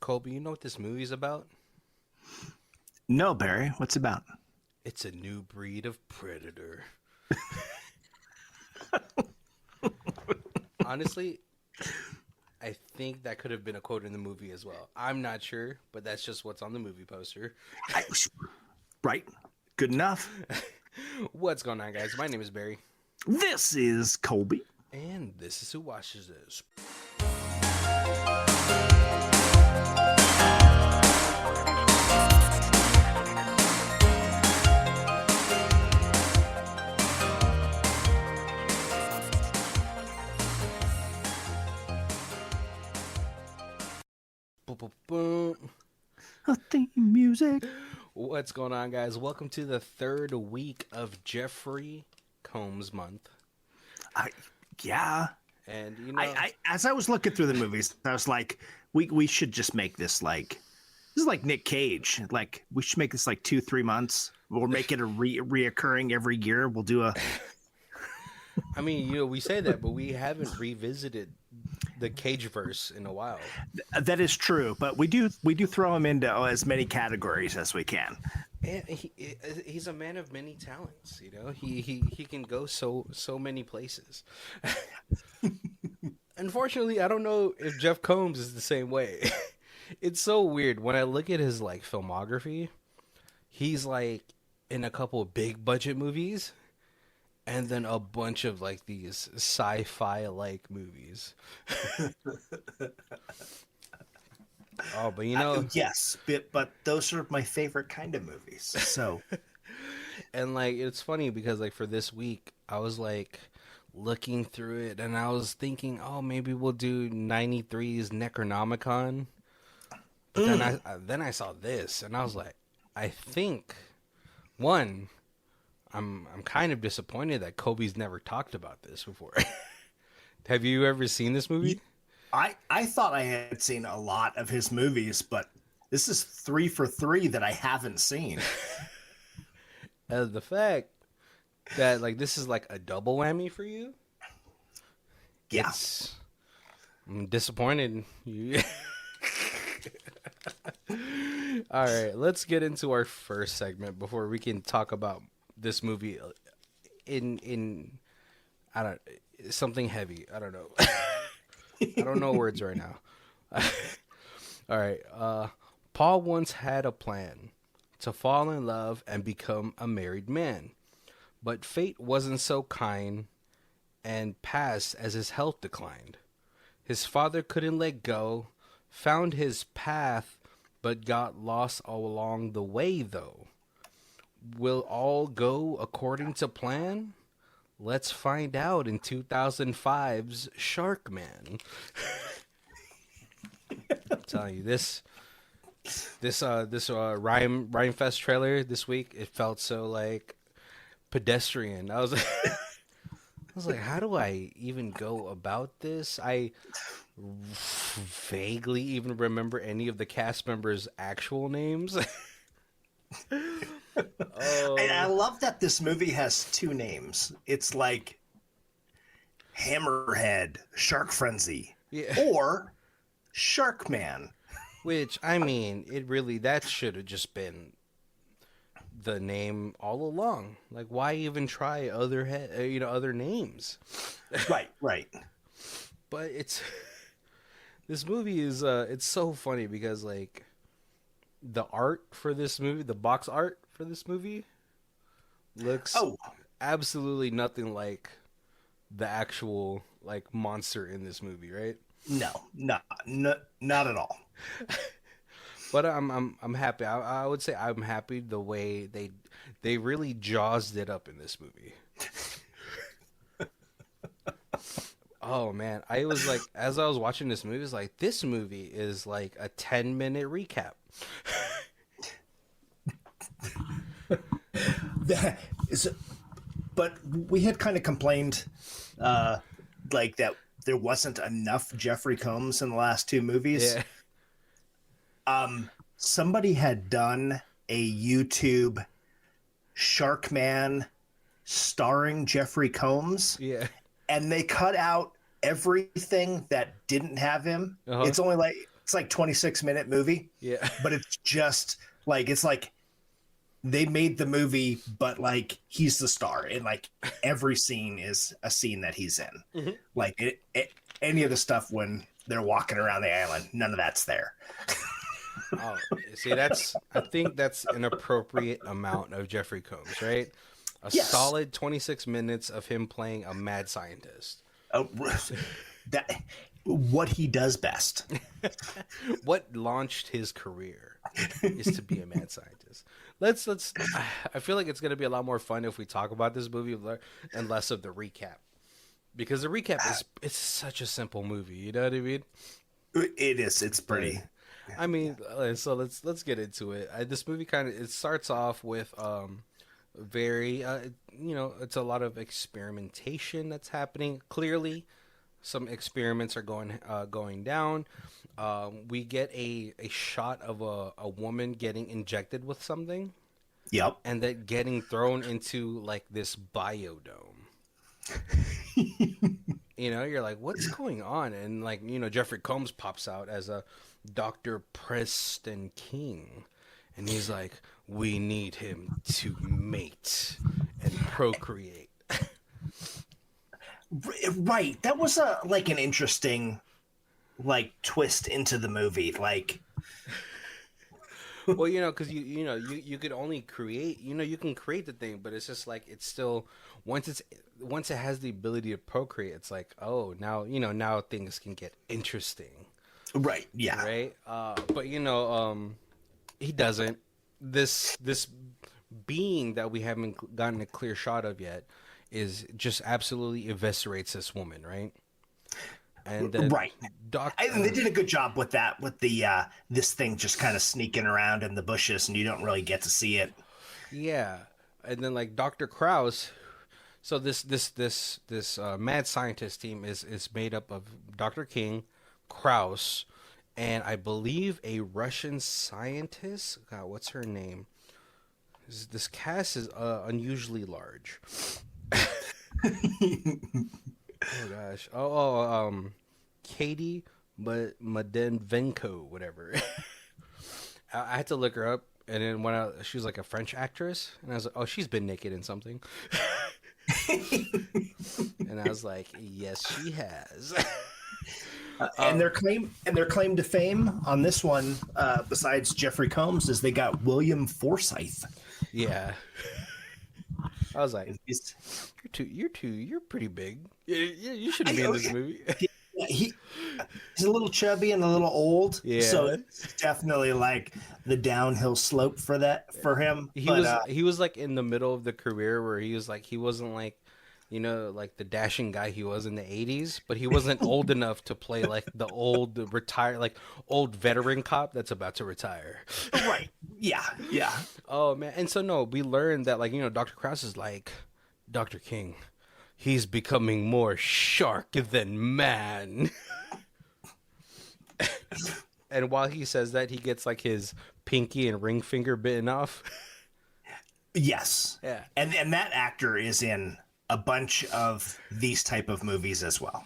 Colby, you know what this movie's about? No, Barry. What's it about? It's a new breed of predator. Honestly, I think that could have been a quote in the movie as well. I'm not sure, but that's just what's on the movie poster. I, right. Good enough. What's going on, guys? My name is Barry. This is Colby. And this is Who Watches This. Boom, boom, boom. Theme music. What's going on, guys? Welcome to the third week of Jeffery Combs Month. Yeah. And, as I was looking through the movies, I was like, we should just make this this is like Nick Cage. Like, we should make this like 2-3 months. We'll make it a reoccurring every year. We'll do a... I mean, we say that, but we haven't revisited the Cageverse in a while. That is true, but we do throw him into as many categories as we can. And he's a man of many talents. He can go so many places. Unfortunately, I don't know if Jeff Combs is the same way. It's so weird when I look at his filmography. He's in a couple of big budget movies, and then a bunch of these sci-fi movies. Oh, but yes, but those are my favorite kind of movies. So, and it's funny because for this week, I was looking through it, and I was thinking, oh, maybe we'll do 93's Necronomicon. But then I saw this, and I was like, I think one, I'm kind of disappointed that Kobe's never talked about this before. Have you ever seen this movie? I thought I had seen a lot of his movies, but this is 3 for 3 that I haven't seen. The fact that this is a double whammy for you. Yeah. I'm disappointed. All right, let's get into our first segment before we can talk about this movie in I don't something heavy. I don't know. I don't know words right now. All right. Paul once had a plan to fall in love and become a married man, but fate wasn't so kind and passed as his health declined. His father couldn't let go, found his path, but got lost along the way, though. Will all go according to plan? Let's find out in 2005's SharkMan. I'm telling you, this Rhyme Fest trailer this week, it felt so pedestrian. I was like, how do I even go about this? I vaguely even remember any of the cast members' actual names. And I love that this movie has 2 names. It's like Hammerhead, Shark Frenzy, or SharkMan. Which, that should have just been the name all along. Why even try other names? Right. But this movie is it's so funny because the art for this movie, the box art for this movie looks absolutely nothing like the actual monster in this movie, right? No, not at all. But I'm happy. I would say I'm happy the way they really jazzed it up in this movie. Oh man, I was as I was watching this movie, it's this movie is a 10-minute recap. That is, but we had kind of complained that there wasn't enough Jeffrey Combs in the last 2 movies. Yeah. Somebody had done a YouTube SharkMan starring Jeffrey Combs. Yeah. And they cut out everything that didn't have him. Uh-huh. It's only It's like 26-minute movie. Yeah. But it's just like they made the movie, but like he's the star, and like every scene is a scene that he's in. Mm-hmm. Like any of the stuff when they're walking around the island, none of that's there. Oh, see, I think that's an appropriate amount of Jeffrey Combs, right? A Yes. solid 26 minutes of him playing a mad scientist. Oh, that what he does best. What launched his career is to be a mad scientist. Let's. I feel like it's going to be a lot more fun if we talk about this movie and less of the recap, because the recap is it's such a simple movie. You know what I mean? It is. It's pretty. I mean, so let's get into it. This movie it starts off with very it's a lot of experimentation that's happening. Clearly, some experiments are going down. We get a shot of a woman getting injected with something. Yep. And then getting thrown into like this biodome. You're like, what's going on? And like, Jeffrey Combs pops out as a Dr. Preston King. And he's like, we need him to mate and procreate. Right. That was an interesting twist into the movie. Like, well, because you could only create, you can create the thing, but it's just like it's still once it has the ability to procreate, it's like, oh, now things can get interesting. Right. Yeah. Right. But he doesn't. This being that we haven't gotten a clear shot of yet is just absolutely eviscerates this woman, right? And then right. And they did a good job with that, with the this thing just kind of sneaking around in the bushes, and you don't really get to see it. Yeah, and then like Dr. Krause. So this mad scientist team is made up of Dr. King, Krause, and I believe a Russian scientist. God, what's her name? This cast is unusually large. Oh gosh. Katie Madenvenko, whatever. I had to look her up, and then she was like a French actress, and I was like, oh, she's been naked in something. And I was like, yes, she has. And their claim to fame on this one, besides Jeffrey Combs, is they got William Forsythe. Yeah. I was like, you're pretty big. You shouldn't be in this movie. He's a little chubby and a little old. Yeah. So it's definitely like the downhill slope for him. He was like in the middle of the career where he was like, he wasn't like, like the dashing guy he was in the 80s, but he wasn't old enough to play like the old veteran cop that's about to retire. Right. Yeah. Yeah. Oh man. And so we learned that Dr. Krause is like, Dr. King, he's becoming more shark than man. And while he says that, he gets like his pinky and ring finger bitten off. Yes. Yeah. And that actor is in a bunch of these type of movies as well.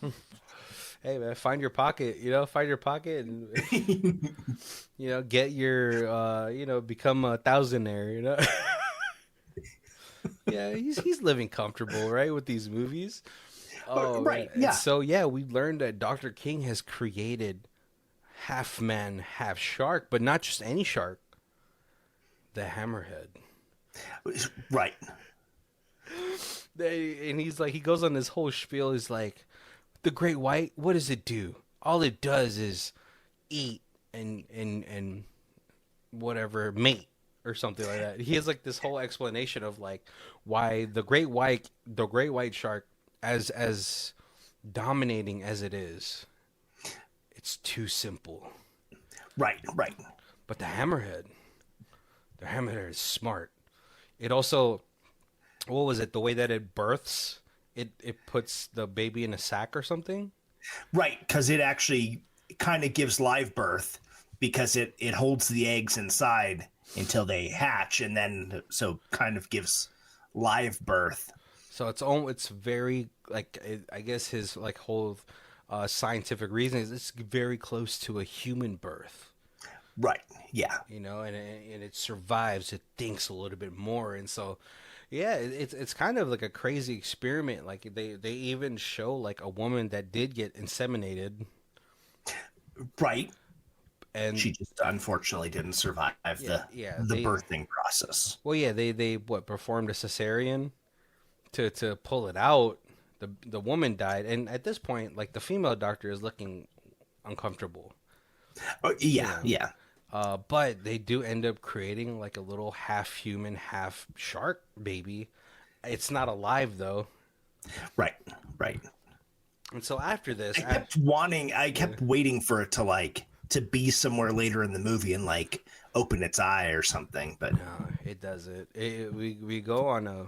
Hey man, find your pocket, and get your become a thousandaire, Yeah, he's living comfortable, right, with these movies. Oh, right. Man. Yeah. So we learned that Dr. King has created half man, half shark, but not just any shark. The hammerhead. Right. And he's like, he goes on this whole spiel. He's like, the great white, what does it do? All it does is eat and whatever, mate or something like that. He has like this whole explanation of like why the great white shark, as dominating as it is, it's too simple. Right. But the hammerhead is smart. It also, what was it? The way that it births, it puts the baby in a sack or something. Right, because it actually kind of gives live birth because it holds the eggs inside until they hatch, and then so kind of gives live birth. So it's very like I guess his like whole scientific reasons, it's very close to a human birth. Right. Yeah. You know, and it survives. It thinks a little bit more, and so yeah, it's kind of like a crazy experiment. Like they even show like a woman that did get inseminated, Right. and She just unfortunately didn't survive the they birthing process. well yeah they what performed a cesarean to pull it out. The woman died, and at this point, like the female doctor is looking uncomfortable. Oh, You yeah. know, Yeah. but they do end up creating like a little half human, half shark baby. It's not alive though. Right. Right. And so after this, I kept waiting for it to be somewhere later in the movie and like open its eye or something, but no, it doesn't. We go on a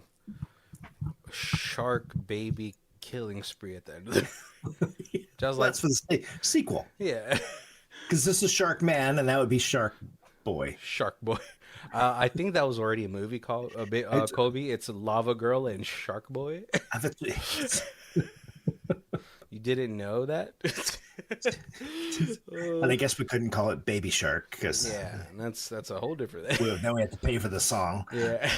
shark baby killing spree at the end of the just well, like that's for the sequel. yeah. Because this is SharkMan, and that would be Shark Boy. Shark Boy. I think that was already a movie called Kobe. It's Lava Girl and Shark Boy. You didn't know that? And I guess we couldn't call it Baby Shark because Yeah, that's a whole different thing. now we have to pay for the song. Yeah.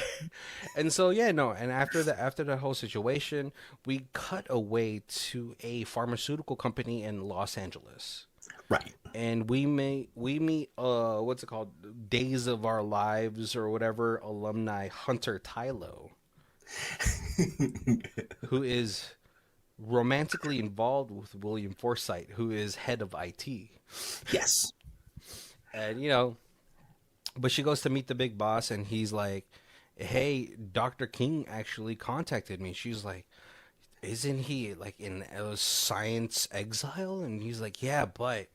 And so yeah, no, and after the whole situation, we cut away to a pharmaceutical company in Los Angeles. Right. And we meet what's it called? Days of Our Lives or whatever alumni Hunter Tylo, who is romantically involved with William Forsythe, who is head of IT. Yes. And you know, but she goes to meet the big boss, and he's like, "Hey, Dr. King actually contacted me." She's like, "Isn't he like in a science exile?" And he's like, "Yeah, but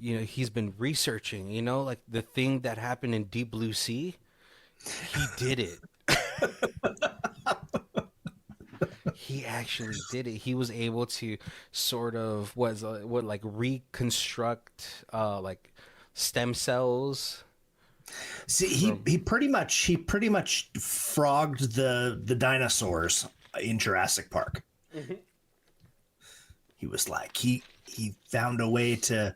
you know, he's been researching. You know, like the thing that happened in Deep Blue Sea, he did it." He actually did it. He was able to sort of like reconstruct like stem cells. See, he pretty much frogged the dinosaurs in Jurassic Park. Mm-hmm. He was like he found a way to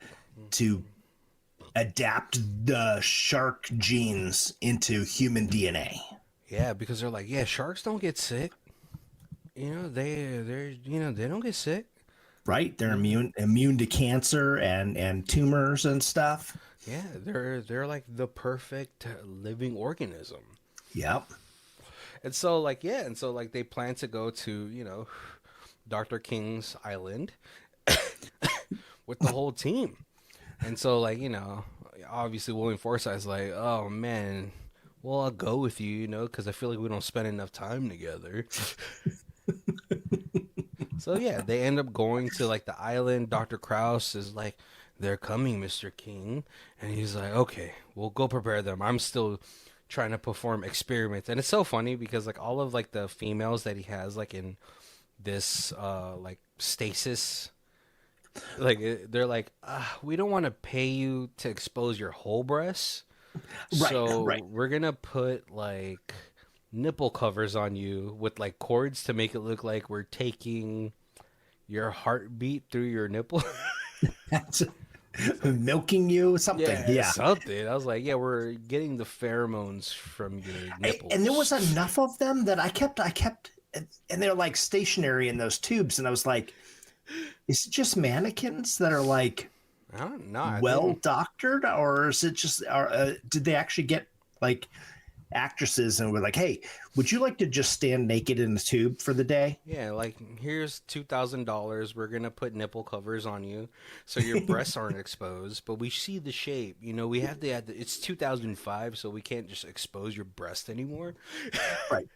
adapt the shark genes into human DNA. Yeah, because they're like, yeah, sharks don't get sick. You know, they're they don't get sick. Right? They're immune to cancer and tumors and stuff. Yeah, they're like the perfect living organism. Yep. And so like they plan to go to, you know, Dr. King's island with the whole team. And so like, you know, obviously William Forsythe's like, "Oh man, well, I'll go with you, you know, because I feel like we don't spend enough time together." So yeah, they end up going to like the island. Dr. Krause is like, "They're coming, Mr. King," and he's like, "Okay, we'll go prepare them. I'm still trying to perform experiments." And it's so funny because like all of like the females that he has like in this like stasis, like they're like, "We don't want to pay you to expose your whole breasts, so we're gonna put like nipple covers on you with like cords to make it look like we're taking your heartbeat through your nipple." Milking you, something. Yeah. Something. I was like, yeah, we're getting the pheromones from your nipples. And there was enough of them that I kept, and they're like stationary in those tubes. And I was like, is it just mannequins that are like, I don't know, well doctored, or is it just, did they actually get like actresses and were like, "Hey, would you like to just stand naked in the tube for the day?" Yeah, like here's $2,000. We're gonna put nipple covers on you so your breasts aren't exposed, but we see the shape. You know, we have to add. It's 2005, so we can't just expose your breast anymore.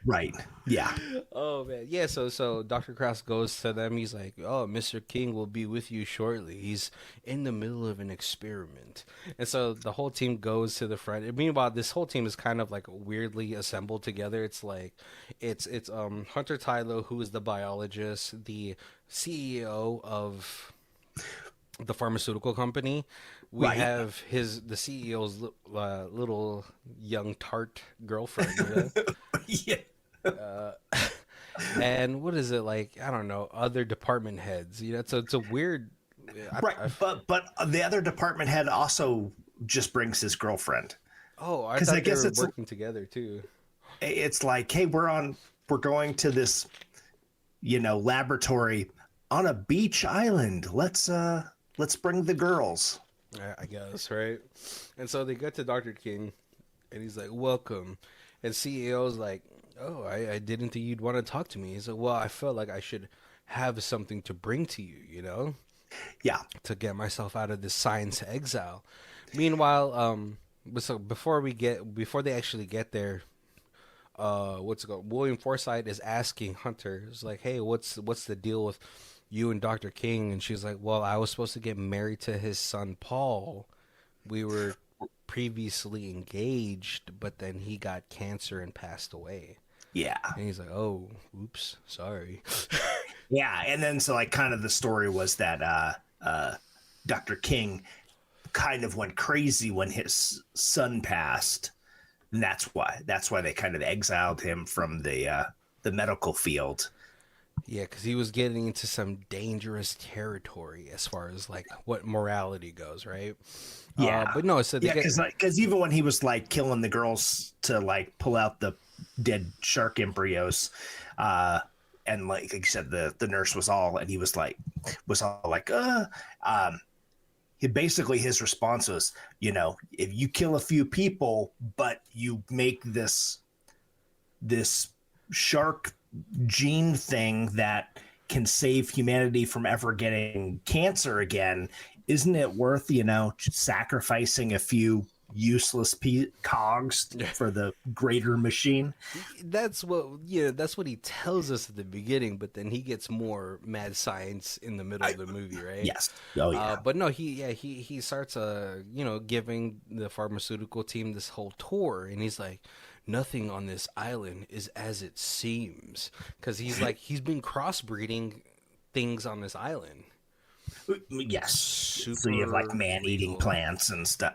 Right. Yeah. Oh man, yeah. So Dr. Krause goes to them. He's like, "Oh, Mr. King will be with you shortly. He's in the middle of an experiment." And so the whole team goes to the front. And meanwhile, this whole team is kind of like weirdly assembled together. It's like it's Hunter Tylo, who is the biologist, the CEO of the pharmaceutical company. We have the CEO's little young tart girlfriend. Yeah. And what is it like? I don't know. Other department heads. It's a weird. Right, I but the other department head also just brings his girlfriend oh, I because I thought they guess were working together too. it's like, hey, we're going to this laboratory on a beach island. Let's bring the girls. I guess, right? And so they get to Dr. King, and he's like, "Welcome," and CEO's like, "Oh, I didn't think you'd want to talk to me." He's like, "Well, I felt like I should have something to bring to you, Yeah, to get myself out of this science exile." Meanwhile, so before they actually get there, what's it called? William Forsythe is asking Hunter, is like, "Hey, what's the deal with you and Dr. King?" And she's like, "Well, I was supposed to get married to his son Paul. We were previously engaged, but then he got cancer and passed away." yeah, And he's like, "Oh, oops, sorry." yeah. And then so like kind of the story was that Dr. King kind of went crazy when his son passed, and that's why they kind of exiled him from the medical field. Yeah, because he was getting into some dangerous territory as far as like what morality goes, right? Yeah, But no, so they yeah, get because even when he was like killing the girls to like pull out the dead shark embryos, and like you said, the nurse was all, and he was all like, he basically his response was, if you kill a few people, but you make this shark gene thing that can save humanity from ever getting cancer again, isn't it worth sacrificing a few useless cogs for the greater machine? that's what he tells us at the beginning, but then he gets more mad science in the middle of the movie, right? Yes. Oh yeah. But no, he starts giving the pharmaceutical team this whole tour, and he's like, nothing on this island is as it seems, because he's been crossbreeding things on this island. Yes. So you have like Super man-eating legal. plants and stuff.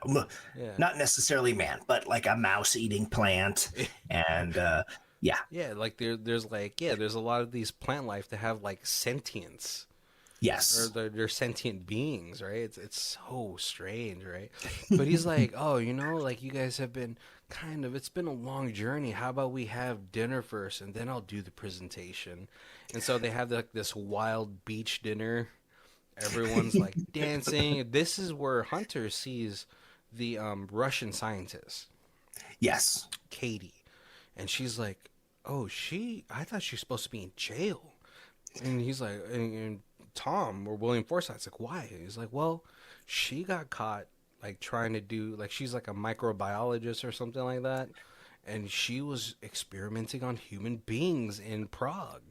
Yeah. Not necessarily man, but like a mouse-eating plant, and yeah, Yeah, like there's a lot of these plant life that have like sentience, or yes, they're sentient beings, right? It's so strange, right? But he's like, "Oh, like you guys have been it's been a long journey. How about we have dinner first, and then I'll do the presentation." And so they have like this wild beach dinner. Everyone's like dancing. This is where Hunter sees the Russian scientist, yes, Katie, and she's like, "Oh, I thought she's supposed to be in jail." And he's like, and Tom or William Forsythe's like, "Why?" He's like, "Well, she got caught like trying to do like she's like a microbiologist or something like that, and she was experimenting on human beings in Prague."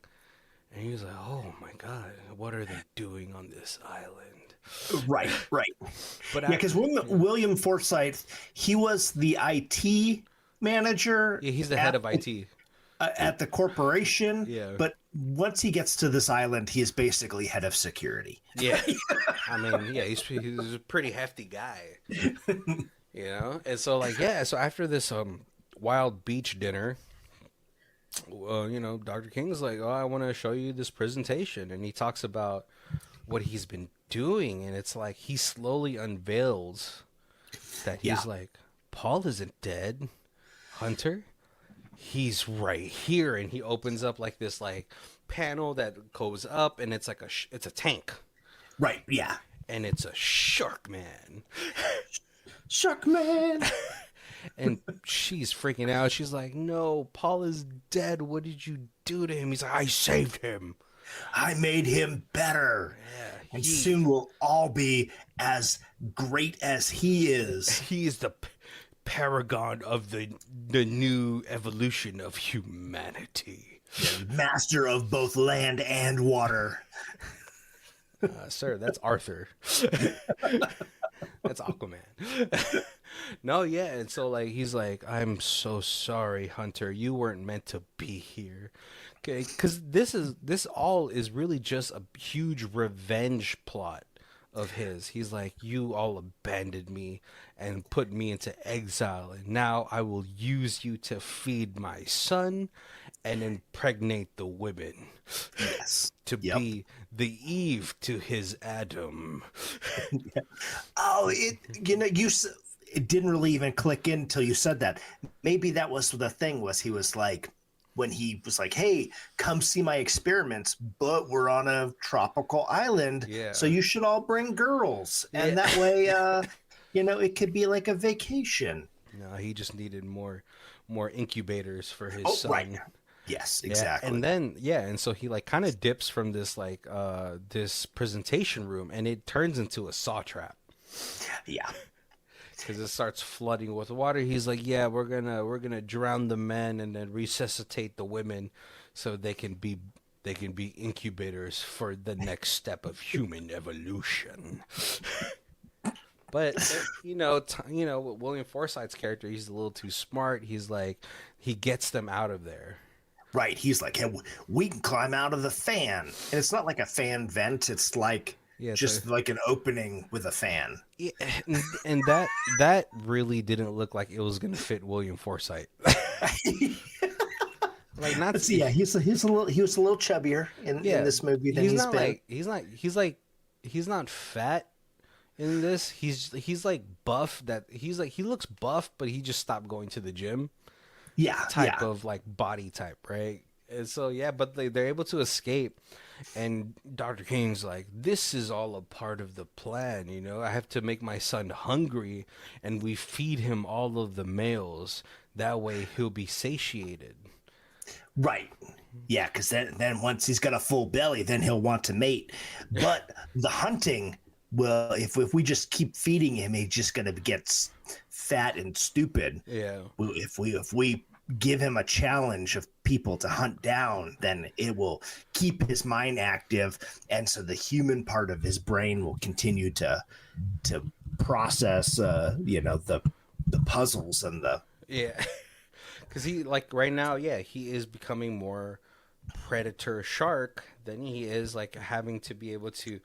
And he was like, "Oh my God, what are they doing on this island?" right, right. But Yeah, because William Forsythe, he was the IT manager yeah, he's the head of IT. at the corporation, Yeah, but once he gets to this island, he is basically head of security. yeah. I mean, yeah, he's a pretty hefty guy, And so like so after this wild beach dinner, Dr. King's like, "Oh, I want to show you this presentation," and he talks about what he's been doing, and it's like he slowly unveils that Yeah, he's like, "Paul isn't dead, Hunter. He's right here," and he opens up like this like panel that goes up, and it's like it's a tank, right. Yeah, and it's a SharkMan. SharkMan. And she's freaking out. She's like, "No, Paul is dead. What did you do to him?" He's like, "I saved him. I made him better, Yeah, and soon we'll all be as great as he is." he is the paragon of the new evolution of humanity." Master of both land and water. Sir, that's Arthur. That's Aquaman. No, yeah, and so like he's like, "I'm so sorry, Hunter. You weren't meant to be here." Okay, because this all is really just a huge revenge plot of his. He's like, you all abandoned me and put me into exile, and now I will use you to feed my son and impregnate the women Yes. to Yep. be the Eve to his Adam. Oh, it didn't really even click in until you said that. Maybe that was the thing. Was he was like, when he was like, "Hey, come see my experiments, but we're on a tropical island, Yeah. so you should all bring girls, and Yeah. that way, it could be like a vacation." No, he just needed more incubators for his Oh, son. right. Yes, Yeah, exactly. and then and so he like kind of dips from this like this presentation room, and it turns into a saw trap Yeah. because it starts flooding with water. He's like, "Yeah, we're gonna drown the men and then resuscitate the women, so they can be incubators for the next step of human evolution." But William Forsythe's character, he's a little too smart. He's like, he gets them out of there. Right. He's like, "Hey, we can climb out of the fan," and it's not like a fan vent. It's like just like an opening with a fan. Yeah, and that really didn't look like it was gonna fit William Forsythe. Like not. Let's see. Yeah, he was a little chubbier in this movie than he's been. He's not fat in this. He's like buff. He looks buff, but he just stopped going to the gym. Yeah, type of like body type, right? And so but they're able to escape, and Dr. King's like, this is all a part of the plan, I have to make my son hungry, and we feed him all of the males, that way he'll be satiated. Right. Yeah, because then once he's got a full belly, then he'll want to mate. But the hunting, well, if we just keep feeding him, he's just gonna get fat and stupid. Yeah. If we give him a challenge of people to hunt down, then it will keep his mind active, and so the human part of his brain will continue to process, the puzzles and the because he like right now, he is becoming more predator shark than he is like having to be able to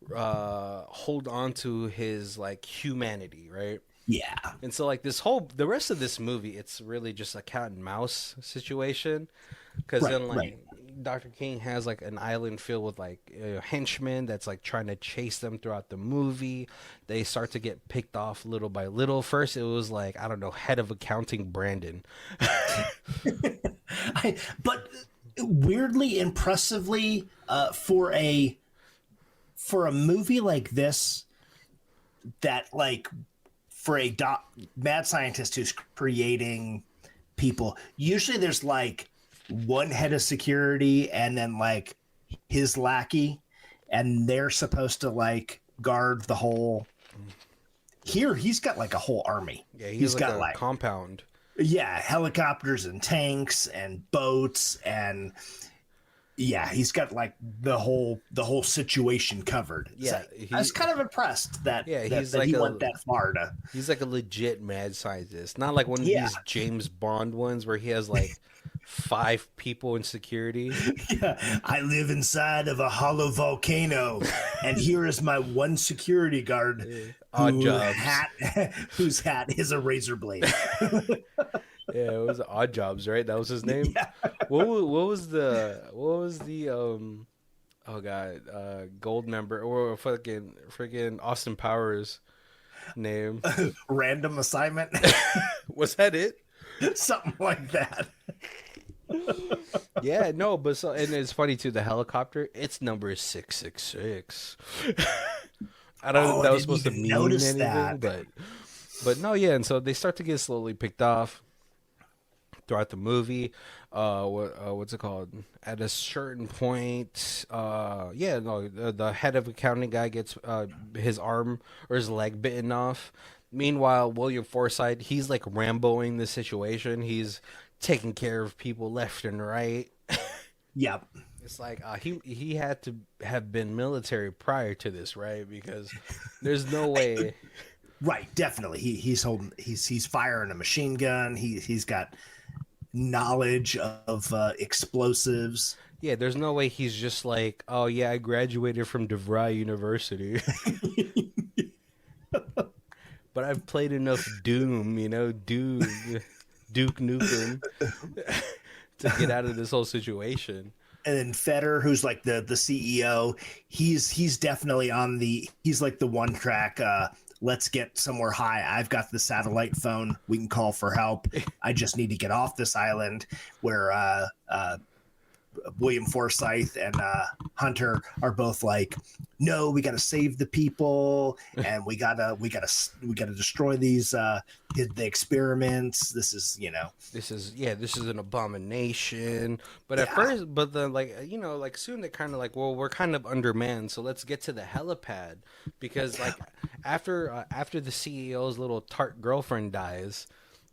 hold on to his like humanity, right? Yeah. And so like the rest of this movie, it's really just a cat and mouse situation, because then like Dr. King has like an island filled with like henchmen that's like trying to chase them throughout the movie. They start to get picked off little by little. First it was like, I don't know, head of accounting Brandon. But weirdly impressively, for a movie like this, that like for a mad scientist who's creating people, usually there's like one head of security and then like his lackey, and they're supposed to like guard the whole. Here he's got like a whole army. Yeah, he's got like a compound. Yeah, helicopters and tanks and boats, and he's got like the whole situation covered. Yeah, so I was kind of impressed that he went that far to. He's like a legit mad scientist, not like one of these James Bond ones where he has like 5 people in security. Yeah, I live inside of a hollow volcano, and here is my one security guard. Whose hat is a razor blade. Yeah, it was Odd Jobs, right? That was his name. Yeah. What was the gold member or freaking Austin Powers name? Random assignment. Was that it? Something like that. Yeah, no, but so, and it's funny too. The helicopter, its number is 666. I don't know if that was supposed to mean anything, but no, yeah. And so they start to get slowly picked off throughout the movie. What's it called? At a certain point, the head of accounting guy gets his arm or his leg bitten off. Meanwhile, William Forsythe, he's like Ramboing the situation. He's taking care of people left and right. Yep. It's like he had to have been military prior to this, right? Because there's no way. Right, definitely. He's firing a machine gun. He's got knowledge of explosives. Yeah, there's no way he's just like, oh yeah, I graduated from DeVry University, but I've played enough Doom, Duke Nukem, to get out of this whole situation. And then Feder, who's like the CEO, he's definitely on he's like the one track. Let's get somewhere high. I've got the satellite phone. We can call for help. I just need to get off this island. Where William Forsythe and Hunter are both like, no, we got to save the people, and we gotta destroy these the experiments. This is this is an abomination. But at first, but then like soon they kind of like, well, we're kind of undermanned, so let's get to the helipad, because like after the CEO's little tart girlfriend dies,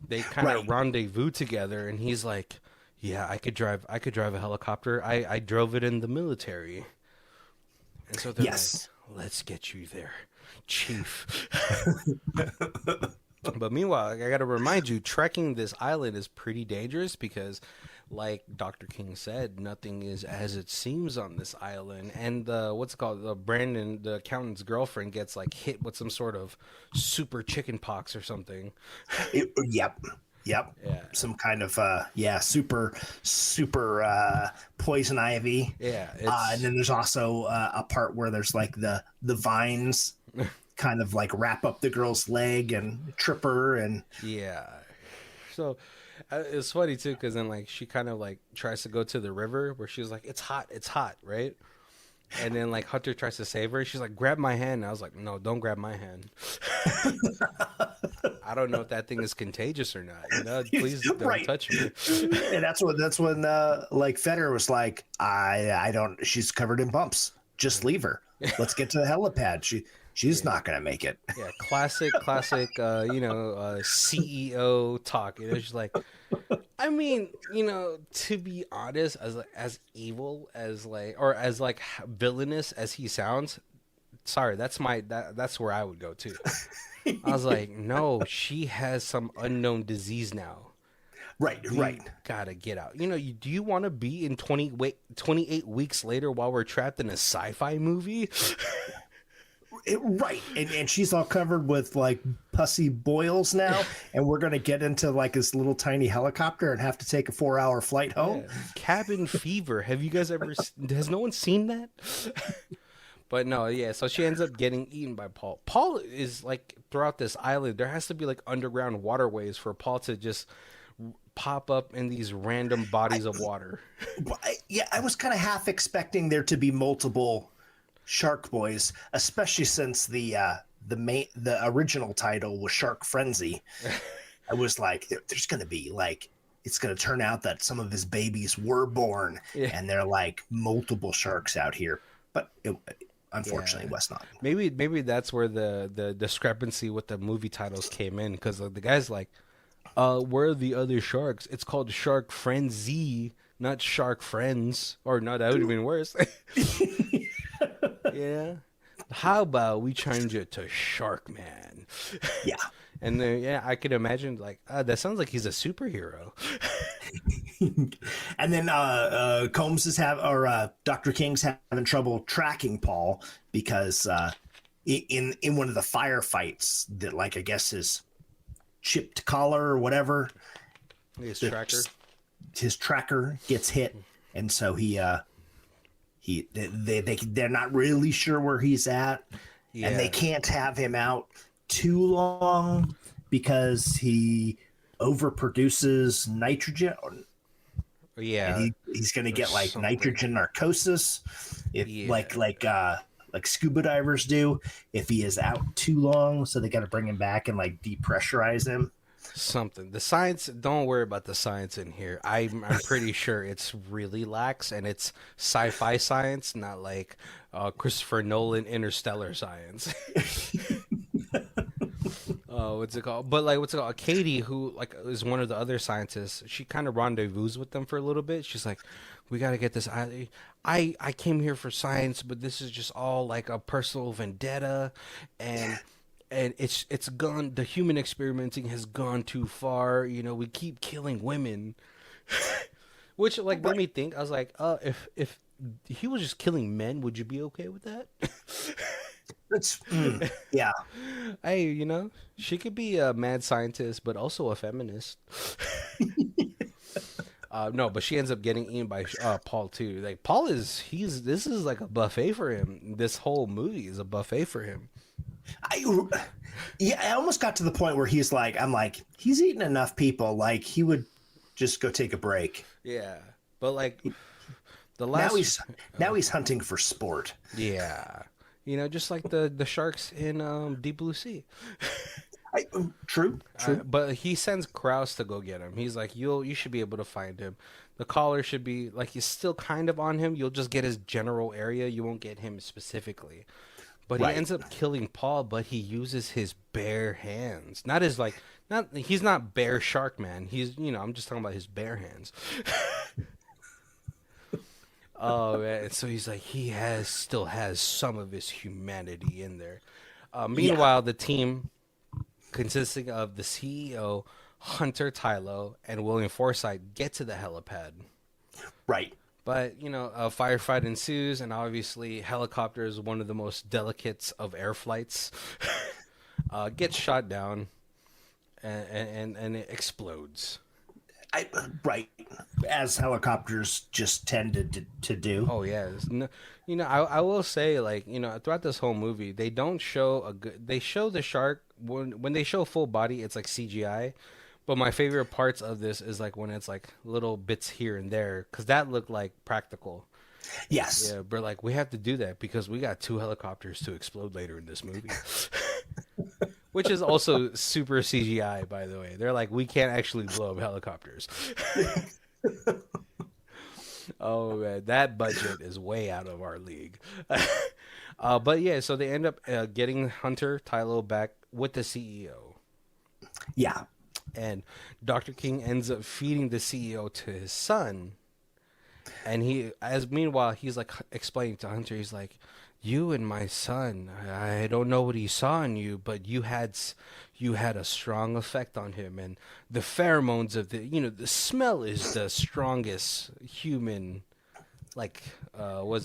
they kind of rendezvous together, and he's like, yeah, I could drive a helicopter. I drove it in the military. And so they're like, let's get you there, Chief. But meanwhile, I got to remind you, trekking this island is pretty dangerous because, like Dr. King said, nothing is as it seems on this island. And Brandon, the accountant's girlfriend, gets like hit with some sort of super chicken pox or something. Yep. Yeah. Some kind of super poison ivy. Yeah. And then there's also a part where there's like the vines kind of like wrap up the girl's leg and trip her, and so it's funny too, because then like she kind of like tries to go to the river where she's like, it's hot, right? And then like Hunter tries to save her. She's like, grab my hand. And I was like, no, don't grab my hand. I don't know if that thing is contagious or not. Please don't touch me. And that's when like Feder was like, I don't. She's covered in bumps. Just leave her. Let's get to the helipad. She's not gonna make it. Yeah, classic. CEO talk. She's like, I mean, to be honest, as evil as as villainous as he sounds, sorry, that's where I would go too. I was like, no, she has some unknown disease now. Right. Gotta get out. Do you want to be in 28 weeks later while we're trapped in a sci-fi movie? Right. And she's all covered with like pussy boils now, and we're gonna get into like this little tiny helicopter and have to take a 4-hour flight home. Yeah. Cabin fever. Have you guys has no one seen that? But no, yeah, so she ends up getting eaten by Paul. Paul is like, throughout this island, there has to be like underground waterways for Paul to just pop up in these random bodies of water. I was kind of half expecting there to be multiple Shark Boys, especially since the original title was Shark Frenzy. I was like, there's going to be like, it's going to turn out that some of his babies were born, and they're like multiple sharks out here. But unfortunately, was not. Maybe that's where the discrepancy with the movie titles came in, because the guy's like, where are the other sharks? It's called Shark Frenzy, not Shark Friends. Or no, that would have been worse. Yeah. How about we change it to SharkMan? Yeah. And then, I could imagine like, that sounds like he's a superhero. And then Combs is Dr. King's having trouble tracking Paul because in one of the firefights that, like, I guess his chipped collar or whatever, his tracker gets hit, and so they're not really sure where he's at, and they can't have him out too long because he overproduces nitrogen. Yeah, he's going to get like nitrogen narcosis, like scuba divers do if he is out too long. So they got to bring him back and like depressurize him. Something. The science. Don't worry about the science in here. I'm pretty sure it's really lax, and it's sci-fi science, not like Christopher Nolan Interstellar science. What's it called? But like, what's it called? Katie, who like is one of the other scientists, she kind of rendezvous with them for a little bit. She's like, "We got to get this. I came here for science, but this is just all like a personal vendetta, and it's gone. The human experimenting has gone too far. We keep killing women." Which like made me think. I was like, if he was just killing men, would you be okay with that? It's yeah. Hey, she could be a mad scientist, but also a feminist. No, but she ends up getting eaten by Paul too. Like Paul this is like a buffet for him. This whole movie is a buffet for him. I almost got to the point where I'm like, he's eaten enough people. Like he would just go take a break. Yeah, but like the last now he's hunting for sport. Yeah, just like the sharks in Deep Blue Sea. True. But he sends Krause to go get him. He's like, you should be able to find him. The collar should be like he's still kind of on him. You'll just get his general area. You won't get him specifically. But he ends up killing Paul. But he uses his bare hands. He's not bare SharkMan. He's I'm just talking about his bare hands. Oh man! So he's like still has some of his humanity in there. Meanwhile, the team, consisting of the CEO, Hunter Tylo, and William Forsythe, get to the helipad. Right. But, a firefight ensues, and obviously helicopter is one of the most delicates of air flights. Gets shot down, and it explodes. Right. As helicopters just tended to do. Oh, yeah. I will say, like, throughout this whole movie, they don't show they show the shark, when they show full body, it's like CGI. But my favorite parts of this is like when it's like little bits here and there, because that looked like practical. Yes. Yeah, but like we have to do that because we got 2 helicopters to explode later in this movie. Which is also super CGI, by the way. They're like, we can't actually blow up helicopters. Oh man, that budget is way out of our league. But yeah, so they end up getting Hunter Tylo back with the CEO. Yeah. And Dr. King ends up feeding the CEO to his son. And meanwhile, he's like explaining to Hunter, he's like, you and my son, I don't know what he saw in you, but you had a strong effect on him. And the pheromones of the smell is the strongest human, like,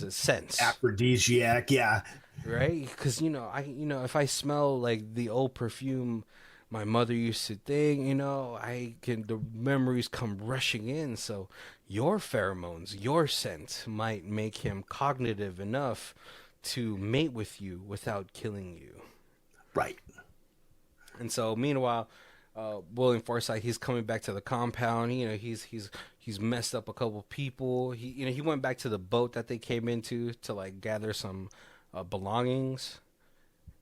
sense? Aphrodisiac, yeah. Right? Because, if I smell like the old perfume my mother used to think, the memories come rushing in. So your pheromones, your scent might make him cognitive enough to mate with you without killing you. Right. And so meanwhile, William Forsythe, he's coming back to the compound. He's messed up a couple people. He went back to the boat that they came into to like gather some belongings.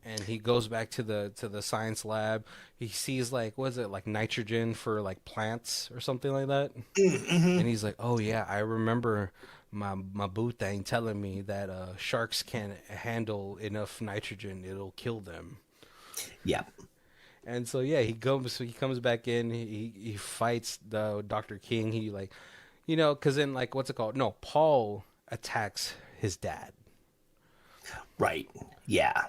And he goes back to the science lab. He sees like, what is it, like nitrogen for like plants or something like that. Mm-hmm. And he's like, oh yeah, I remember my boo thing telling me that sharks can't handle enough nitrogen; it'll kill them. Yeah. And so yeah, he comes back in. He fights the Dr. King. He like, because then like what's it called? No, Paul attacks his dad. Right. Yeah.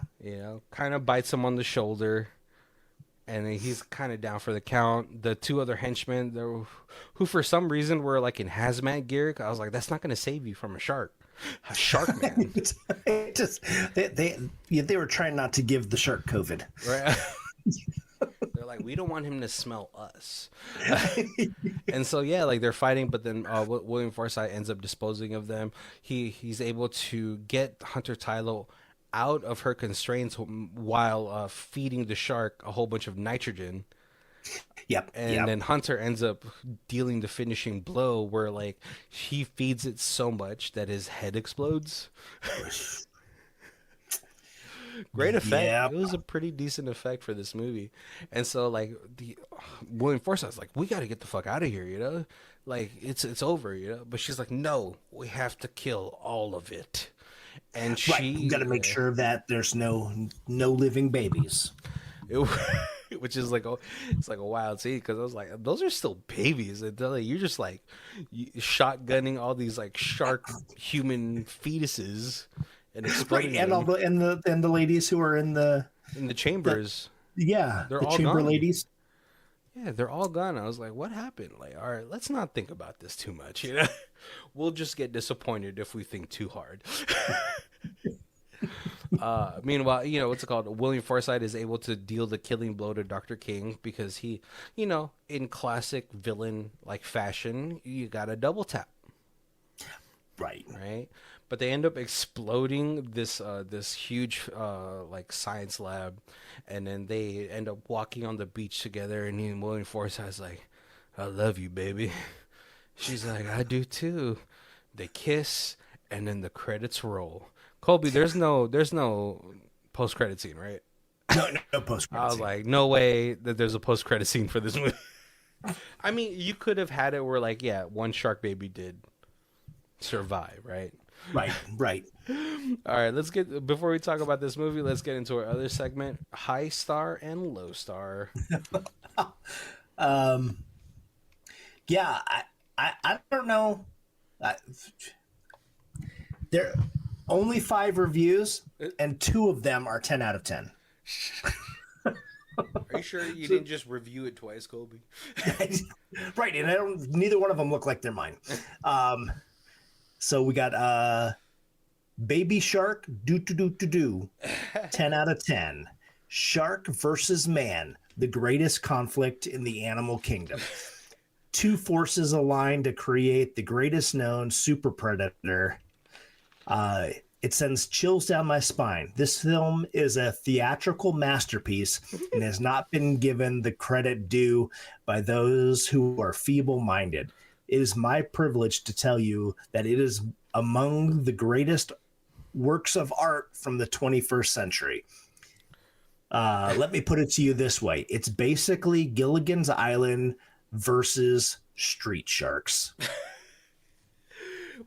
Kind of bites him on the shoulder, and he's kind of down for the count. The 2 other henchmen, who for some reason were like in hazmat gear, I was like, that's not going to save you from a shark. A SharkMan. They were trying not to give the shark COVID. Right. They're like, we don't want him to smell us. And so yeah, like they're fighting, but then William Forsythe ends up disposing of them. He's able to get Hunter Tylo out of her constraints while feeding the shark a whole bunch of nitrogen. Yep. And then Hunter ends up dealing the finishing blow where like he feeds it so much that his head explodes. Great effect. Yep. It was a pretty decent effect for this movie. And so like William Forsythe's like, we got to get the fuck out of here, like it's over, but she's like, no, we have to kill all of it. And you got to make sure that there's no living babies. Which is like it's like a wild scene, because I was like, those are still babies. And you're just like shotgunning all these like shark human fetuses and exploding and all the ladies who are in the chambers. They're all chamber gone. ladies. yeah, they're all gone. I was like, what happened? Like, all right, let's not think about this too much. You know, we'll just get disappointed if we think too hard. Meanwhile, what's it called? William Forsythe is able to deal the killing blow to Dr. King because he, in classic villain like fashion, you got a double tap. Right. Right. But they end up exploding this huge like science lab, and then they end up walking on the beach together. And William Forsythe's like, "I love you, baby." She's like, "I do too." They kiss, and then the credits roll. Colby, there's no post credit scene, right? No post credit. I was like, no way that there's a post credit scene for this movie. I mean, you could have had it where like, yeah, one shark baby did survive, right? Right. All right, before we talk about this movie, let's get into our other segment, high star and low star. Yeah, I don't know. There are only 5 reviews, and 2 of them are 10 out of 10. Are you sure you didn't just review it twice, Colby? Right, and neither one of them look like they're mine. So we got Baby Shark, do 10 out of 10. Shark versus man, the greatest conflict in the animal kingdom. 2 forces align to create the greatest known super predator. It sends chills down my spine. This film is a theatrical masterpiece and has not been given the credit due by those who are feeble-minded. It is my privilege to tell you that it is among the greatest works of art from the 21st century. Let me put it to you this way. It's basically Gilligan's Island versus Street Sharks.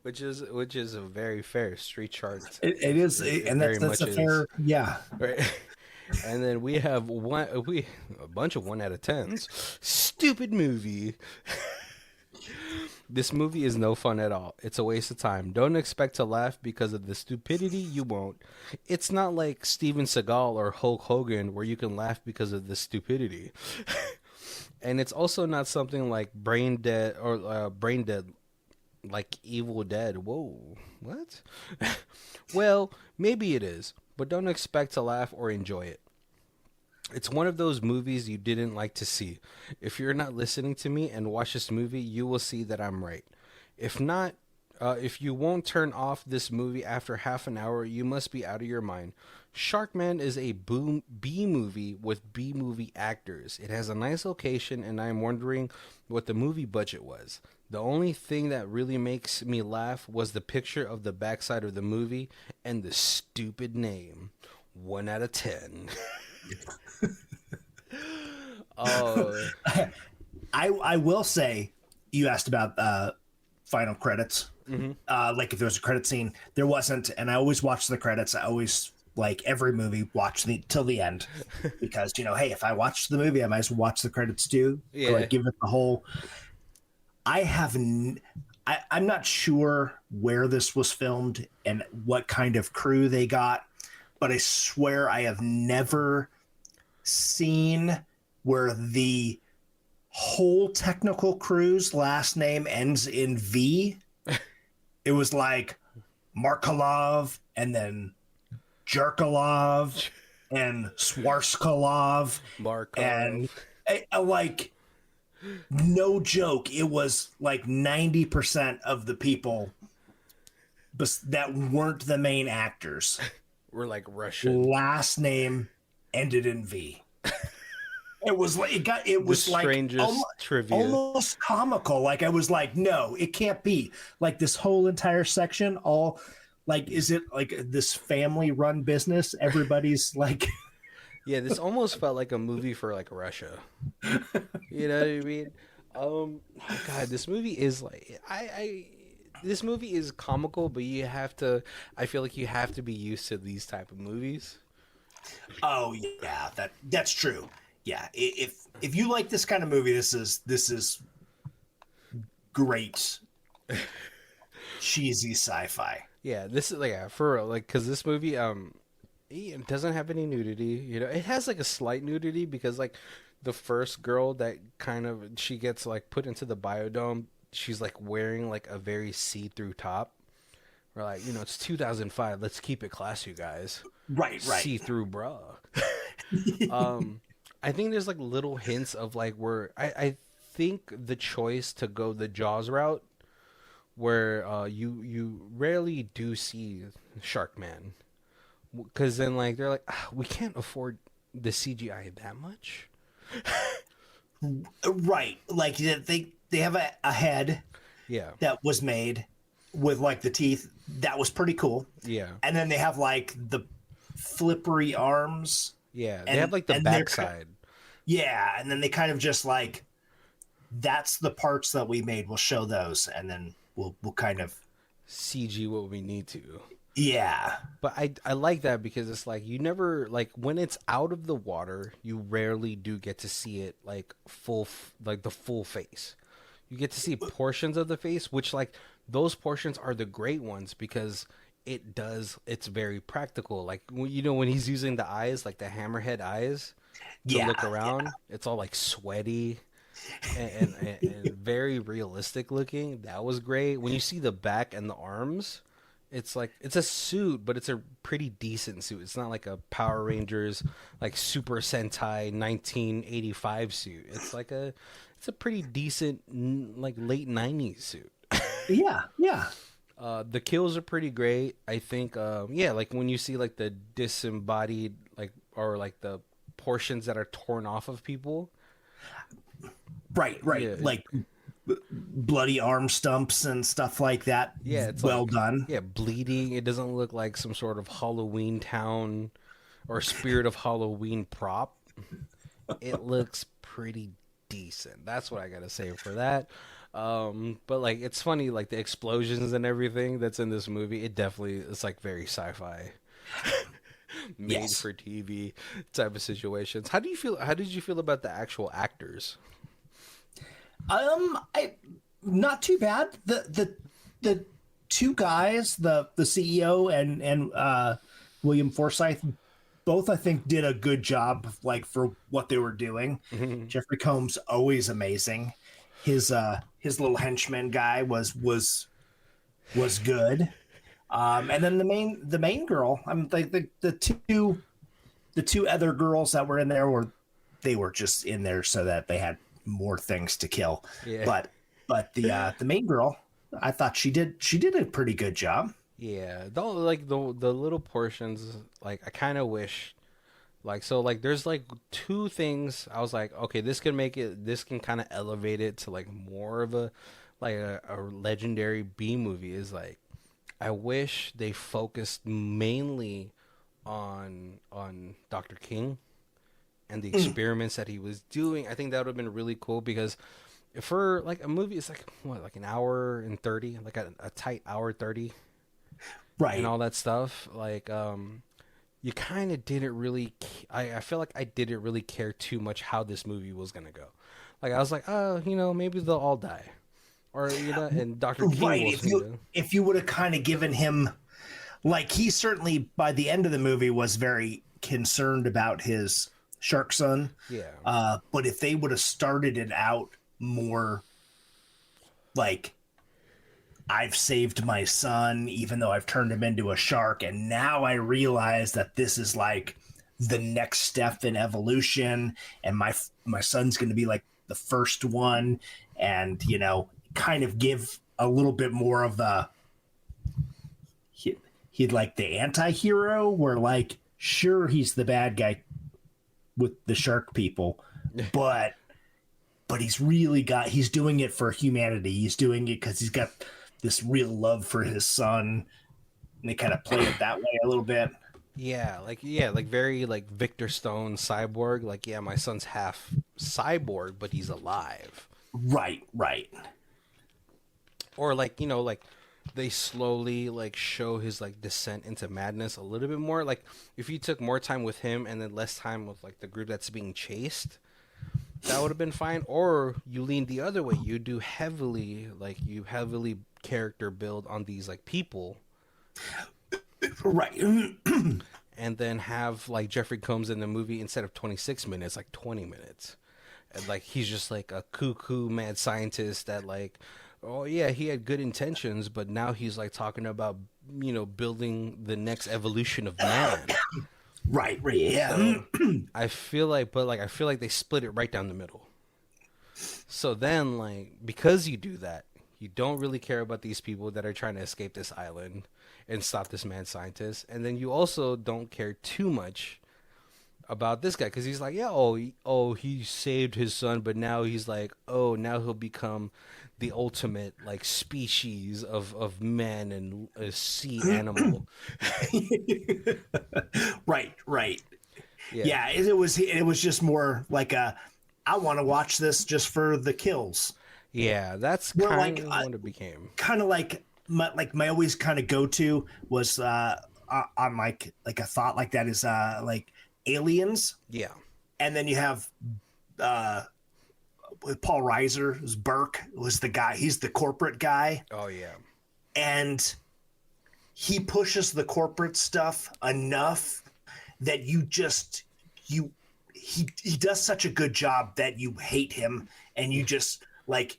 Which is a very fair. Street Sharks. It is, and that's a fair, yeah. Right. And then we have a bunch of 1 out of 10s. Stupid movie. This movie is no fun at all. It's a waste of time. Don't expect to laugh because of the stupidity. You won't. It's not like Steven Seagal or Hulk Hogan where you can laugh because of the stupidity. And it's also not something like Brain Dead like Evil Dead. Whoa, what? Well, maybe it is, but don't expect to laugh or enjoy it. It's one of those movies you didn't like to see. If you're not listening to me and watch this movie, you will see that I'm right. If not, if you won't turn off this movie after half an hour, you must be out of your mind. SharkMan is a B movie with B movie actors. It has a nice location, and I'm wondering what the movie budget was. The only thing that really makes me laugh was the picture of the backside of the movie and the stupid name. 1 out of 10. Oh, I will say, you asked about final credits. mm-hmm. Like if there was a credit scene, there wasn't, and I always watch the credits. I always, like every movie, watch till the end because hey, if I watch the movie, I might as well watch the credits too. Yeah. Like give it the whole. I'm not sure where this was filmed and what kind of crew they got, but I swear I have never seen where the whole technical crew's last name ends in V. It was like Markalov and then Jerkalov and Swarskalov. And like, no joke, it was like 90% of the people that weren't the main actors We're like Russian. last name ended in V. It was like it was the like strangest trivia. almost comical. Like I was like, no, it can't be. Like this whole entire section, all like, is it like this family-run business? Everybody's like, yeah, this almost felt like a movie for like Russia. You know what I mean? Oh God, this movie is like this movie is comical, but I feel like you have to be used to these type of movies. oh yeah, that's true. Yeah, if you like this kind of movie, this is great cheesy sci-fi. Yeah, this is like for real, like because this movie it doesn't have any nudity. It has like a slight nudity because like the first girl that kind of she gets like put into the biodome, she's like wearing like a very see-through top. We're like, it's 2005. Let's keep it classy, guys. Right, right. See-through bra. I think there's like little hints of like where I think the choice to go the Jaws route, where you rarely do see SharkMan, because then like they're like, we can't afford the CGI that much. Right. Like they have a head Yeah, that was made with like the teeth. That was pretty cool. yeah, And then they have like the flippery arms. yeah. They have like the backside. Yeah, and then they kind of just like, that's the parts that we made. We'll show those, and then we'll kind of CG what we need to. Yeah. But I like that because it's like you never like when it's out of the water, you rarely do get to see it like like the full face. You get to see portions of the face, which like those portions are the great ones because it's very practical. Like when he's using the eyes, like the hammerhead eyes to look around, it's all like sweaty and very realistic looking. That was great. When you see the back and the arms, it's like it's a suit, but it's a pretty decent suit. It's not like a Power Rangers like Super Sentai 1985 suit. It's a pretty decent like late 90s suit. Yeah, yeah. The kills are pretty great. I think like when you see like the disembodied like or like the portions that are torn off of people. Right. Yeah. Like bloody arm stumps and stuff like that. Yeah, it's well done. Yeah, bleeding. It doesn't look like some sort of Halloween Town or Spirit of Halloween prop. It looks pretty decent. That's what I gotta say for that. But like it's funny, like the explosions and everything that's in this movie. It's like very sci-fi, made for TV type of situations. How did you feel about the actual actors? Not too bad. The two guys, the CEO and William Forsythe, both I think did a good job, like for what they were doing. Jeffrey Combs always amazing. His little henchman guy was good. And then the main girl, I'm like the two other girls that were in there they were just in there so that they had more things to kill. Yeah. But the main girl, I thought she did a pretty good job. Yeah, the little portions, like I kind of wish, like so like there's like two things I was like, okay, this can kind of elevate it to like more of a legendary B movie. Is like I wish they focused mainly on Dr. King and the experiments that he was doing. I think that would have been really cool because for like a movie, it's like what, like an hour and 30, like a tight hour 30, right? And all that stuff. Like, you kind of didn't really. I feel like I didn't really care too much how this movie was gonna go. Like I was like, oh, maybe they'll all die, or and Dr. King will. If you would have kind of given him, like he certainly by the end of the movie was very concerned about his shark son. Yeah. But if they would have started it out more like, I've saved my son even though I've turned him into a shark, and now I realize that this is like the next step in evolution, and my son's going to be like the first one, and kind of give a little bit more of the he'd like the anti-hero where like sure he's the bad guy with the shark people, but he's doing it for humanity. He's doing it because he's got this real love for his son, and they kind of play it that way a little bit. Like very like Victor Stone Cyborg. Like, yeah, my son's half cyborg, but he's alive. Right. Or like like they slowly like show his like descent into madness a little bit more. Like if you took more time with him and then less time with like the group that's being chased, that would have been fine. Or you lean the other way. You heavily character build on these like people. Right. And then have like Jeffrey Combs in the movie instead of 26 minutes, like 20 minutes. And like he's just like a cuckoo mad scientist that like, oh yeah, he had good intentions, but now he's like talking about building the next evolution of man. Right, right, yeah. So I feel like, but like I feel like they split it right down the middle. So then, like, because you do that, you don't really care about these people that are trying to escape this island and stop this mad scientist, and then you also don't care too much about this guy because he's like, yeah, he saved his son, but now he's like, oh, now he'll become the ultimate like species of man and a sea animal. Right, right. Yeah, Yeah, it was just more like I want to watch this just for the kills. yeah, that's Where kind of what it became. kind of like my always kind of go to was on like a thought like that is like Aliens, Yeah, and then you have uh Paul Reiser, who's Burke, was the guy. He's the corporate guy, oh yeah, and he pushes the corporate stuff enough that he does such a good job that you hate him, and you just like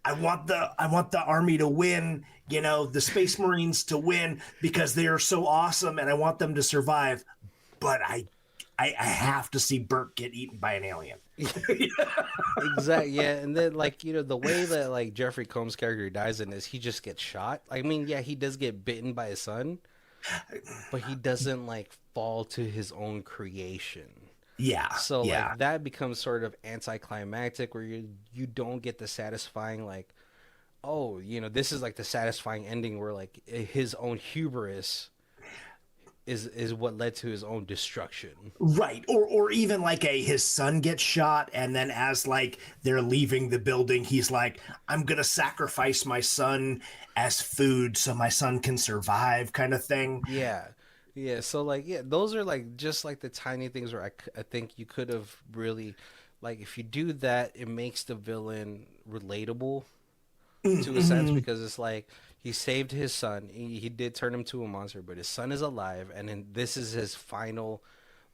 I want the army to win, the Space Marines to win because they are so awesome, and I want them to survive, but I have to see Bert get eaten by an alien. exactly. Yeah, and then like the way that like Jeffrey Combs' character dies in this, he just gets shot. I mean, yeah, he does get bitten by his son, but he doesn't like fall to his own creation. Yeah, So yeah. like that becomes sort of anticlimactic, where you don't get the satisfying like, oh, this is like the satisfying ending where like his own hubris is what led to his own destruction. Right. Or even like his son gets shot, and then as like they're leaving the building, he's like, I'm gonna sacrifice my son as food so my son can survive, kind of thing. Yeah. Yeah, so like yeah, those are like just like the tiny things where I think you could have really like if you do that, it makes the villain relatable to a sense Mm-hmm. because it's like he saved his son. He did turn him to a monster, but his son is alive, and then this is his final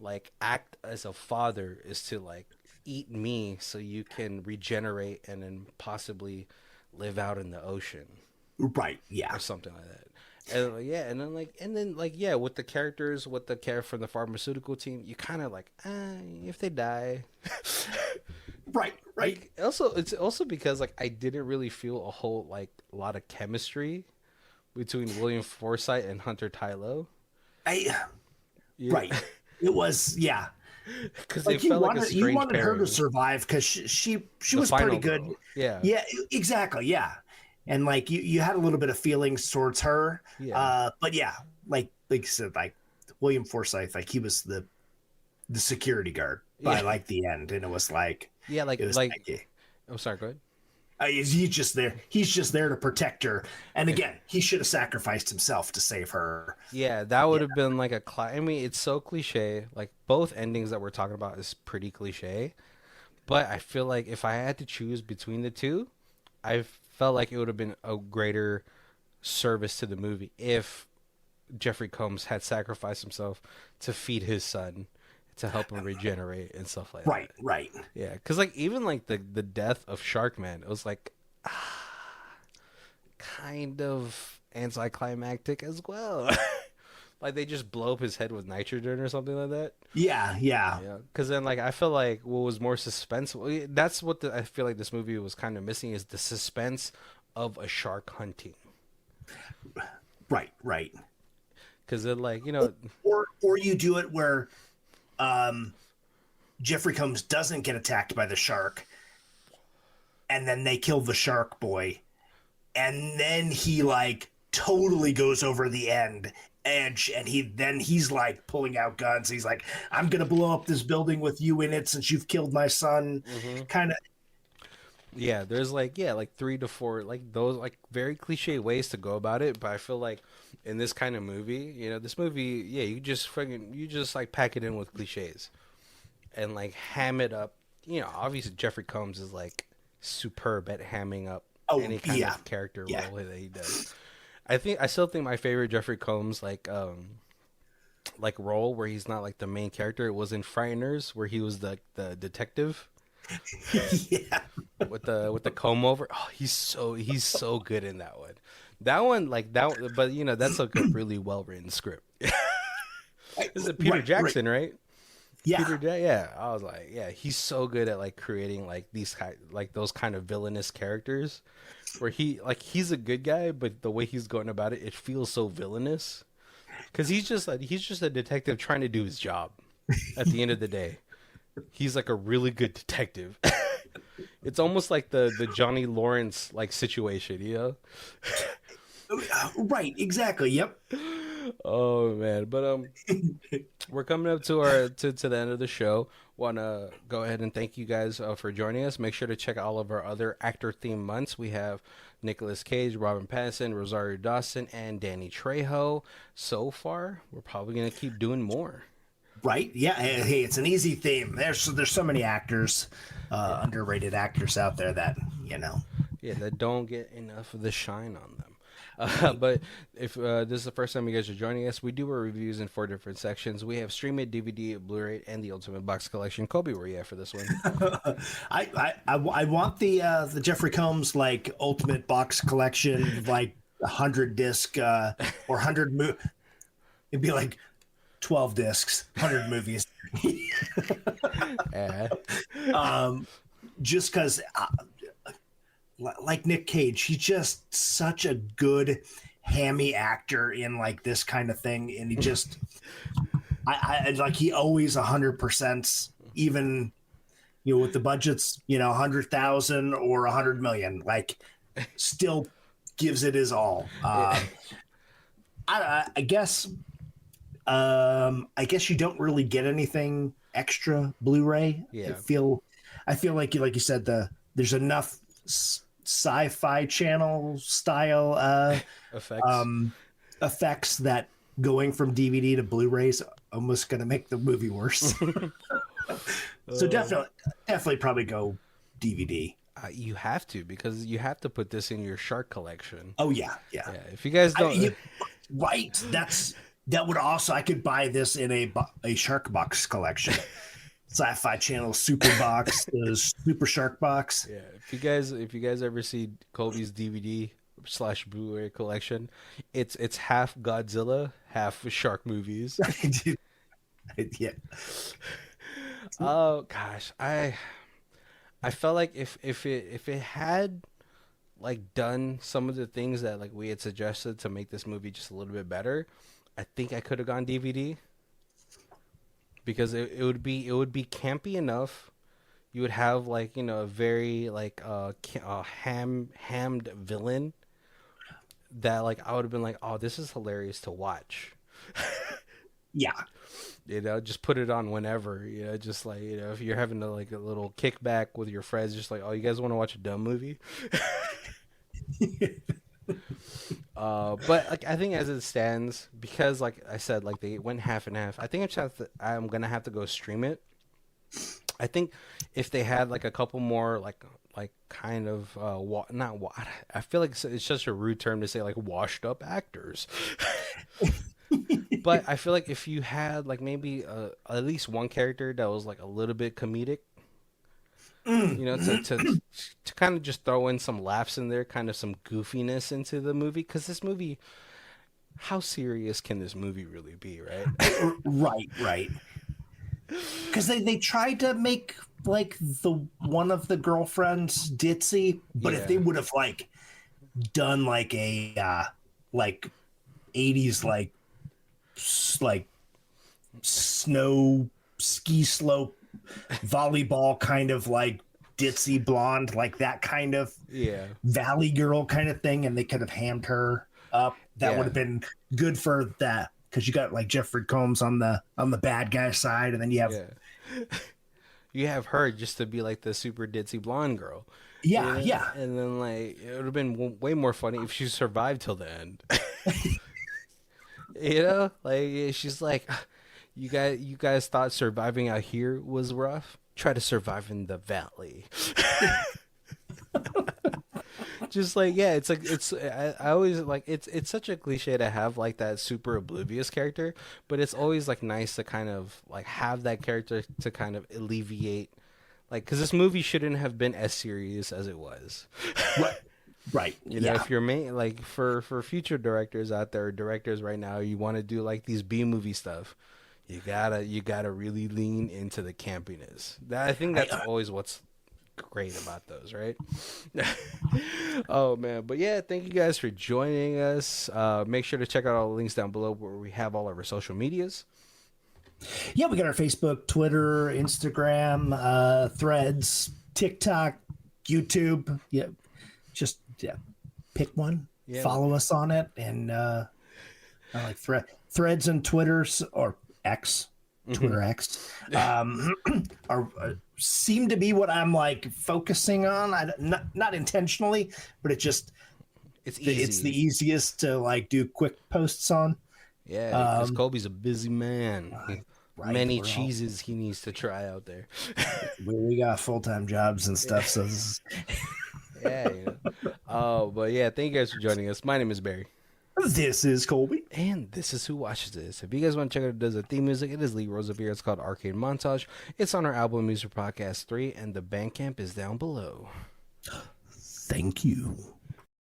like act as a father is to like eat me so you can regenerate and then possibly live out in the ocean Right. Yeah. or something like that. And yeah, and then yeah, with the characters, with the care from the pharmaceutical team, you kind of like, if they die. Right. Right. Like also, it's also because like I didn't really feel a lot of chemistry between William Forsythe and Hunter Tylo. I Yeah, Right. It was, yeah. because they Like you felt like a wanted you strange wanted her to pairing. survive because she The was pretty final good. girl, yeah, Yeah. Exactly. Yeah. And like you had a little bit of feelings towards her. yeah, But yeah, like you said, like William Forsythe, like he was the security guard by yeah, like the end, and it was like yeah. it was Like, like I'm sorry, go ahead. he's just there. He's just there to protect her. And again, he should have sacrificed himself to save her. Yeah, that would Yeah. have been like I mean, it's so cliche. Like both endings that we're talking about is pretty cliche. But I feel like if I had to choose between the two, I felt like it would have been a greater service to the movie if Jeffrey Combs had sacrificed himself to feed his son to help him regenerate and stuff like Right, that. right. Yeah, because like even like the death of SharkMan, it was like kind of anticlimactic as well. Like they just blow up his head with nitrogen or something like that. Yeah, yeah. Yeah, because then like I feel like what was more suspenseful. That's what I feel like this movie was kind of missing is the suspense of a shark hunting. Right, right. Because then like Or you do it where Jeffrey Combs doesn't get attacked by the shark, and then they kill the shark boy, and then he like totally goes over the edge, and he's like pulling out guns. He's like, I'm gonna blow up this building with you in it since you've killed my son. Mhm. Kind of. yeah, there's like like 3 to 4 like those like very cliche ways to go about it. But I feel like in this kind of movie, this movie, yeah, you just like pack it in with cliches and like ham it up. Obviously Jeffrey Combs is like superb at hamming up Oh any kind yeah, of character yeah. role that he does. I still think my favorite Jeffrey Combs like role where he's not like the main character. It was in Frighteners where he was the detective. Yeah. with the comb over. Oh, he's so good in that one. That one like that, but you know that's like a really well written script. This is Peter Right, right. Jackson, right? Yeah. Yeah. I was like, yeah, he's so good at like creating like like those kind of villainous characters, where he's a good guy, but the way he's going about it, it feels so villainous. Because he's just a detective trying to do his job. At the end of the day, he's like a really good detective. It's almost like the Johnny Lawrence like situation, you know? Right, exactly. Yep. Oh man, but we're coming up to our to the end of the show. Want to go ahead and thank you guys for joining us. Make sure to check out all of our other actor themed months. We have Nicolas Cage, Robin Pattinson, Rosario Dawson, and Danny Trejo. So far, we're probably gonna keep doing more. Right. Yeah. Hey, it's an easy theme. There's so many actors, underrated actors out there that you know. Yeah, that don't get enough of the shine on them. Right. But if this is the first time you guys are joining us, we do our reviews in 4 different sections. We have Stream It, DVD, Blu-ray, and the Ultimate Box Collection. Kobe, where you at for this one? I want the Jeffrey Combs like ultimate box collection, like 100 disc or 100. It'd be like 12 discs, 100 movies. Eh. Just because, like Nick Cage, he's just such a good hammy actor in like this kind of thing, and he just, I like he always 100%, even with the budgets, 100,000 or 100 million, like still gives it his all. I guess I guess you don't really get anything extra Blu-ray. Yeah. I feel like you said there's enough sci-fi channel style Effects. effects that going from DVD to Blu-ray's almost going to make the movie worse. So definitely probably go DVD. You have to, because you have to put this in your shark collection. Oh yeah. Yeah. If you guys don't, Right. That would also, I could buy this in a shark box collection. Sci-Fi Channel Super Box, the Super Shark Box. yeah. If you guys ever see Kobe's DVD / Blu-ray collection, it's half Godzilla, half shark movies. Yeah. Oh gosh, I felt like if it had like done some of the things that like we had suggested to make this movie just a little bit better, I think I could have gone DVD, because it would be campy enough. You would have like a very like hammed villain that like I would have been like, oh, this is hilarious to watch. Yeah. Just put it on whenever. Just like if you're having like a little kickback with your friends, just like, oh, you guys want to watch a dumb movie? But like I think as it stands, because like I said, like they went half and half. I think I'm gonna have to go stream it. I think if they had like a couple more like kind of I feel like it's just a rude term to say like washed up actors. But I feel like if you had like maybe at least one character that was like a little bit comedic, to kind of just throw in some laughs in there, kind of some goofiness into the movie, because this movie, how serious can this movie really be, right? Right. Because they tried to make like the one of the girlfriends ditzy, but if they would have like done like a like 80s like snow ski slope volleyball kind of like ditzy blonde, like that kind of valley girl kind of thing, and they could have hammed her up, that would have been good for that, because you got like Jeffrey Combs on the bad guy side, and then you have you have her just to be like the super ditzy blonde girl. Yeah. And then like it would have been way more funny if she survived till the end. Like she's like, you guys thought surviving out here was rough? Try to survive in the valley. Just like, yeah, it's like I always like it's such a cliche to have like that super oblivious character, but it's always like nice to kind of like have that character to kind of alleviate Like, because this movie shouldn't have been as serious as it was. Right. You know, if you're like for future directors out there, directors right now, you want to do like these B movie stuff. You gotta really lean into the campiness. I think that's always what's great about those, right? Oh man, but yeah, thank you guys for joining us. Make sure to check out all the links down below where we have all of our social medias. Yeah, we got our Facebook, Twitter, Instagram, Threads, TikTok, YouTube. Yeah, just pick one, follow us on it, and I like Threads and Twitters or X, Twitter X, are seem to be what I'm like focusing on. Not intentionally, but it's easy. It's the easiest to like do quick posts on. Yeah, because Colby's a busy man. Right, many cheeses he needs to try out there. We got full-time jobs and stuff, so yeah. But yeah, thank you guys for joining us. My name is Barry. This is Colby. And this is Who Watches This. If you guys want to check out who does the theme music, it is Lee Rosevere. It's called Arcade Montage. It's on our album Music Podcast 3, and the Bandcamp is down below. Thank you.